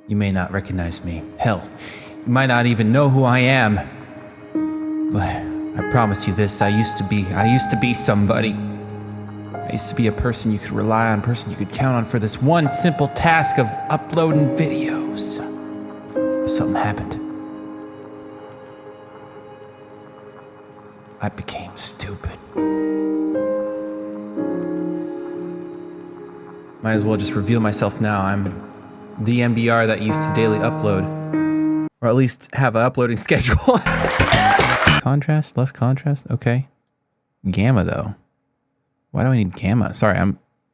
You may not recognize me. Hell, you might not even know who I am. But I promise you this, I used to be somebody. I used to be a person you could rely on, a person you could count on for this one simple task of uploading videos. But something happened. I became stupid. Might as well just reveal myself now. I'm the eMBeaR that used to daily upload. Or at least have an uploading schedule. Contrast? Less contrast? Okay. Gamma though. Why do I need gamma? Sorry,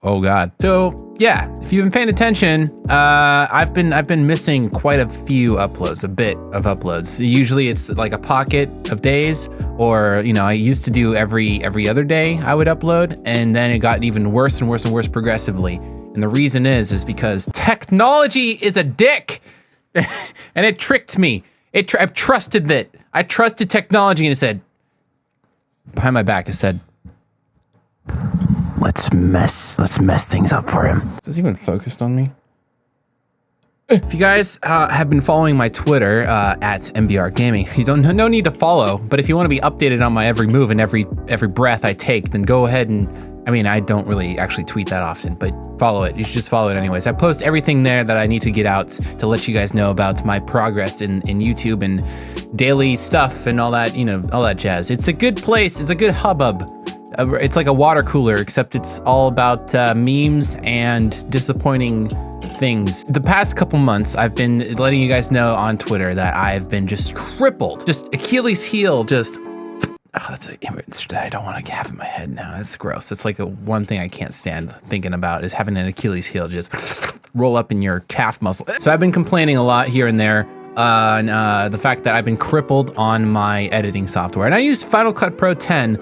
oh God. So yeah, if you've been paying attention, I've been missing quite a few uploads, a bit of uploads. Usually it's like a pocket of days, or you know, I used to do every other day I would upload, and then it got even worse and worse and worse progressively. And the reason is because technology is a dick, and it tricked me. I trusted it. I trusted technology, and it said behind my back, it said, Let's mess things up for him. Is this even focused on me? If you guys have been following my Twitter at eMBeaR Gaming, you no need to follow, but if you want to be updated on my every move and every breath I take, then go ahead and, I mean, I don't really actually tweet that often, but follow it. You should just follow it anyways. I post everything there that I need to get out to let you guys know about my progress in YouTube and daily stuff and all that, you know, all that jazz. It's a good place. It's a good hubbub. It's like a water cooler, except it's all about memes and disappointing things. The past couple months, I've been letting you guys know on Twitter that I've been just crippled, just Achilles heel, just, oh, that's an image that I don't want to have in my head now. That's gross. It's like one thing I can't stand thinking about is having an Achilles heel just roll up in your calf muscle. So I've been complaining a lot here and there on the fact that I've been crippled on my editing software, and I use Final Cut Pro 10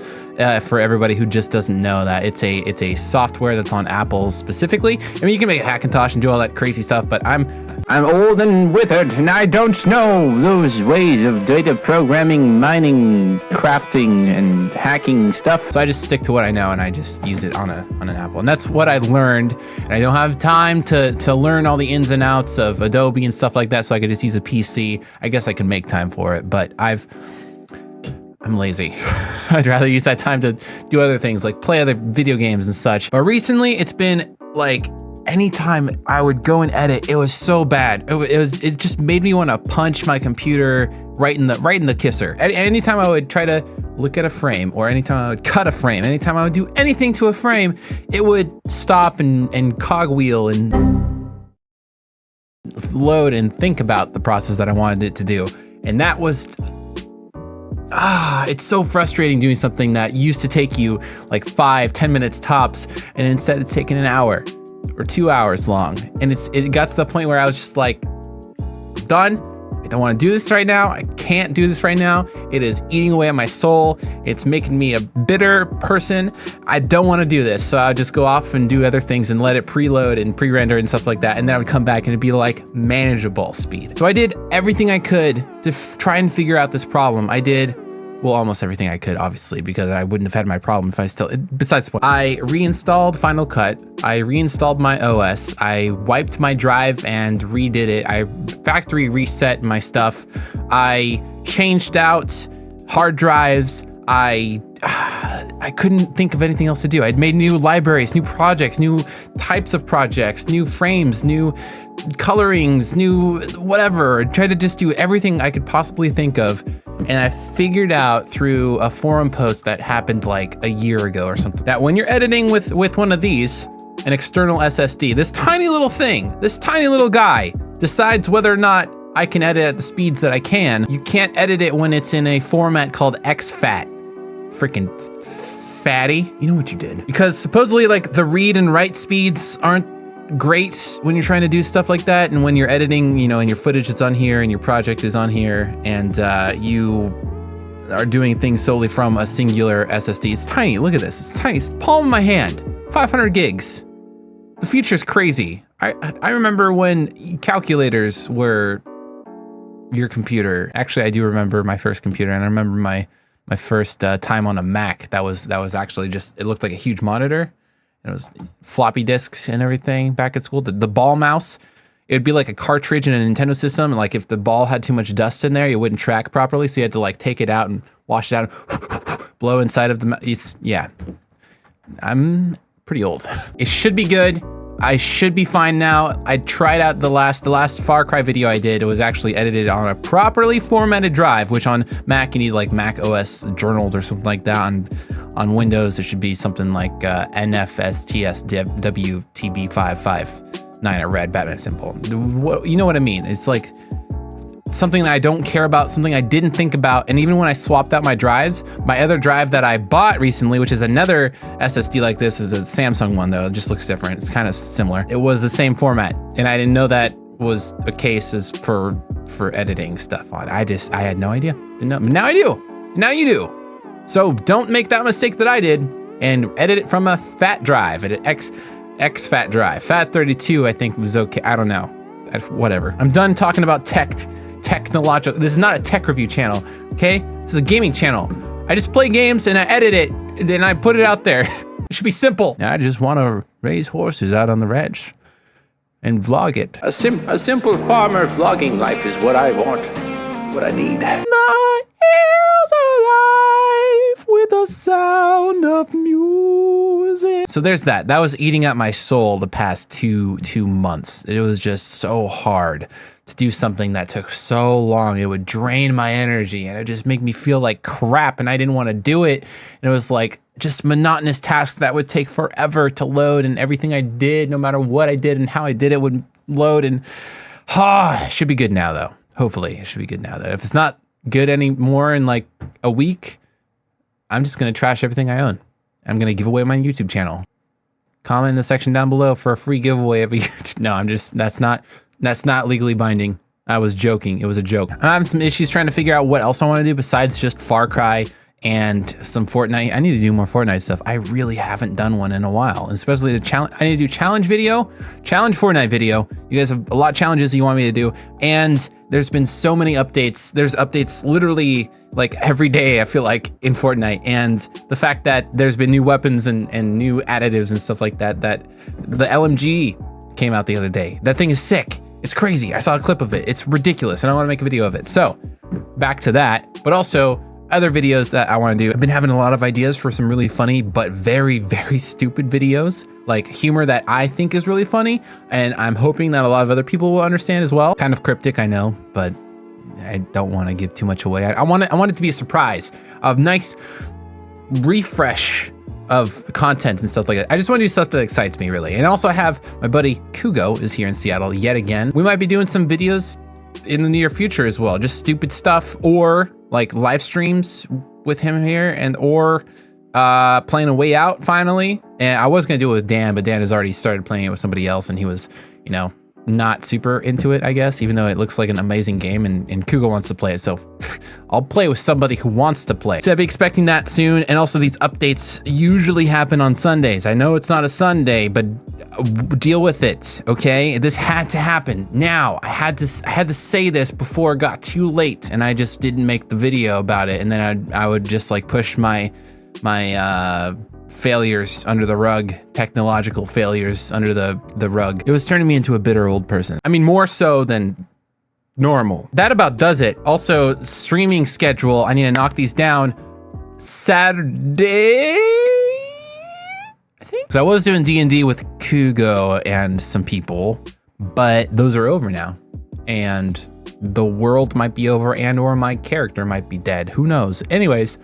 for everybody who just doesn't know that it's a software that's on Apple specifically. I mean, you can make a Hackintosh and do all that crazy stuff, but I'm old and withered, and I don't know those ways of data programming, mining, crafting, and hacking stuff. So I just stick to what I know, and I just use it on an Apple, and that's what I learned. And I don't have time to learn all the ins and outs of Adobe and stuff like that, so I could just use a PC. I guess I can make time for it, but I'm lazy. I'd rather use that time to do other things, like play other video games and such. But recently, it's been like, anytime I would go and edit, it was so bad. It just made me want to punch my computer right in the kisser. Anytime I would try to look at a frame, or anytime I would cut a frame, anytime I would do anything to a frame, it would stop and cogwheel and load and think about the process that I wanted it to do. And that was, it's so frustrating doing something that used to take you like 5-10 minutes tops, and instead it's taking an hour or 2 hours long. And it got to the point where I was just like, done. I don't want to do this right now. I can't do this right now. It is eating away at my soul. It's making me a bitter person. I don't want to do this. So I'll just go off and do other things and let it preload and pre-render and stuff like that. And then I would come back and it'd be like manageable speed. So I did everything I could to try and figure out this problem. I did, well, almost everything I could, obviously, because I wouldn't have had my problem if I still, besides the point. I reinstalled Final Cut. I reinstalled my OS. I wiped my drive and redid it. I factory reset my stuff. I changed out hard drives. I couldn't think of anything else to do. I'd made new libraries, new projects, new types of projects, new frames, new colorings, new whatever. I tried to just do everything I could possibly think of. And I figured out through a forum post that happened like a year ago or something, that when you're editing with one of these, an external SSD, this tiny little thing, this tiny little guy decides whether or not I can edit at the speeds that I can. You can't edit it when it's in a format called exfat. Freaking fatty. You know what you did. Because supposedly like the read and write speeds aren't great when you're trying to do stuff like that, and when you're editing, you know, and your footage is on here and your project is on here, and you are doing things solely from a singular SSD. It's tiny. Look at this. It's tiny. It's palm of my hand. 500 gigs. The future's crazy. I remember when calculators were your computer. Actually, I do remember my first computer, and I remember my first time on a Mac. That was actually just, it looked like a huge monitor. It was floppy disks and everything back at school. The ball mouse. it'd be like a cartridge in a Nintendo system. And like if the ball had too much dust in there, it wouldn't track properly. So you had to like take it out and wash it out, and blow inside of the, yeah. I'm pretty old. It should be good. I should be fine now. I tried out the last Far Cry video I did. It was actually edited on a properly formatted drive, which on Mac, you need like Mac OS journals or something like that. On Windows, it should be something like NFSTSWTB559 or red Batman symbol. You know what I mean? It's like something that I don't care about, something I didn't think about. And even when I swapped out my drives, my other drive that I bought recently, which is another SSD like this, is a Samsung one though. It just looks different. It's kind of similar. It was the same format. And I didn't know that was a case as for editing stuff on. I had no idea. Didn't know. Now I do. Now you do. So don't make that mistake that I did and edit it from a fat drive, an exfat drive. FAT32, I think was okay. I don't know. Whatever. I'm done talking about technological. This is not a tech review channel, okay? This is a gaming channel. I just play games and I edit it and then I put it out there. It should be simple. I just want to raise horses out on the ranch and vlog it. A simple farmer vlogging life is what I want, what I need. My ears are alive with the sound of music. So there's that. That was eating up my soul the past two months. It was just so hard to do something that took so long. It would drain my energy and it would just make me feel like crap and I didn't want to do it. And it was like just monotonous tasks that would take forever to load, and everything I did, no matter what I did and how I did it, would load. And it should be good now though. Hopefully it should be good now though. If it's not good anymore in like a week, I'm just going to trash everything I own. I'm going to give away my YouTube channel. Comment in the section down below for a free giveaway of a YouTube. No, that's not legally binding. I was joking. It was a joke. I'm having some issues trying to figure out what else I want to do besides just Far Cry and some Fortnite. I need to do more Fortnite stuff. I really haven't done one in a while, especially the challenge. I need to do challenge Fortnite video. You guys have a lot of challenges that you want me to do. And there's been so many updates. There's updates literally like every day, I feel like, in Fortnite. And the fact that there's been new weapons and new additives and stuff like that, that the LMG came out the other day. That thing is sick. It's crazy. I saw a clip of it. It's ridiculous. And I want to make a video of it. So back to that, but also other videos that I want to do. I've been having a lot of ideas for some really funny, but very, very stupid videos, like humor that I think is really funny. And I'm hoping that a lot of other people will understand as well. Kind of cryptic, I know, but I don't want to give too much away. I want it to be a surprise, a nice refresh of content and stuff like that. I just want to do stuff that excites me, really. And also I have my buddy Kugo is here in Seattle yet again. We might be doing some videos in the near future as well, just stupid stuff, or like live streams with him here, and or playing A Way Out finally. And I was gonna do it with Dan, but Dan has already started playing it with somebody else, and he was, you know, not super into it, I guess, even though it looks like an amazing game, and Kugo wants to play it. So I'll play with somebody who wants to play. So I'll be expecting that soon. And also these updates usually happen on Sundays. I know it's not a Sunday, but deal with it, okay? This had to happen now. I had to say this before it got too late, and I just didn't make the video about it. And then I would just like push my failures under the rug, technological failures under the rug. It was turning me into a bitter old person. I mean, more so than normal. That about does it. Also, streaming schedule. I need to knock these down. Saturday, I think. So I was doing D&D with Kugo and some people, but those are over now. And the world might be over, and or my character might be dead. Who knows? Anyways,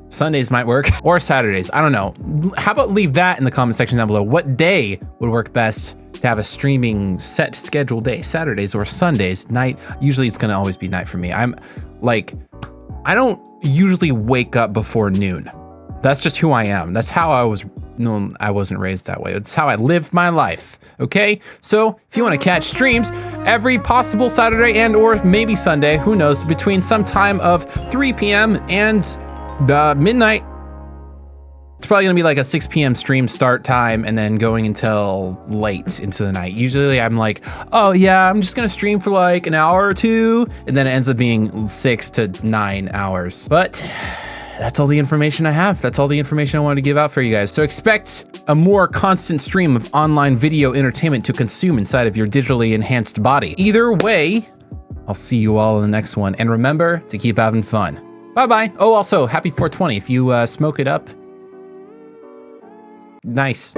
Sundays might work, or Saturdays. I don't know. How about leave that in the comment section down below. What day would work best to have a streaming set scheduled day? Saturdays or Sundays? Night? Usually it's gonna always be night for me. I'm like, I don't usually wake up before noon. That's just who I am. That's how I was. No, I wasn't raised that way. It's how I lived my life. Okay, so if you want to catch streams every possible Saturday and or maybe Sunday, who knows, between some time of 3 p.m. and midnight, it's probably gonna be like a 6 p.m. stream start time and then going until late into the night. Usually I'm like, oh yeah, I'm just gonna stream for like an hour or two, and then it ends up being 6 to 9 hours. But that's all the information I have. That's all the information I wanted to give out for you guys. So expect a more constant stream of online video entertainment to consume inside of your digitally enhanced body. Either way, I'll see you all in the next one. And remember to keep having fun. Bye-bye. Oh, also, happy 420. If you smoke it up, nice.